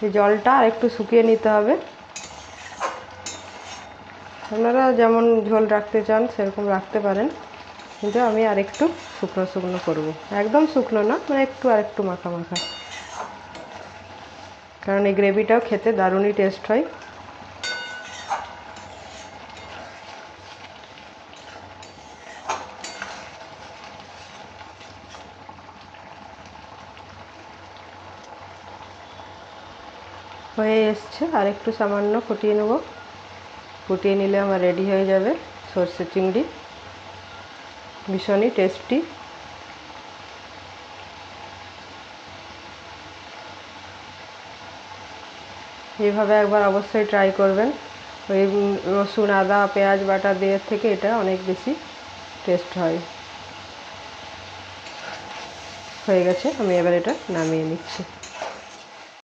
এই জলটা আর একটু শুকিয়ে নিতে হবে। আপনারা যেমন ঝোল রাখতে চান সেরকম রাখতে পারেন, কিন্তু আমি আর একটু শুকনো শুকনো করব, একদম শুকনো না, মানে একটু আর একটু মাখা মাখা, কারণ এই গ্রেভিটাও খেতে দারুণই টেস্ট হয়। হয়ে এসছে, আর একটু সামান্য ফুটিয়ে নেব। ফুটিয়ে নিলে আমার রেডি হয়ে যাবে সরষে চিংড়ি, ভীষণই টেস্টি। এইভাবে একবার অবশ্যই ট্রাই করবেন। ওই রসুন আদা পেঁয়াজ বাটা দেওয়ার থেকে এটা অনেক বেশি টেস্ট হয়। হয়ে গেছে, আমি এবার এটা নামিয়ে নিচ্ছি।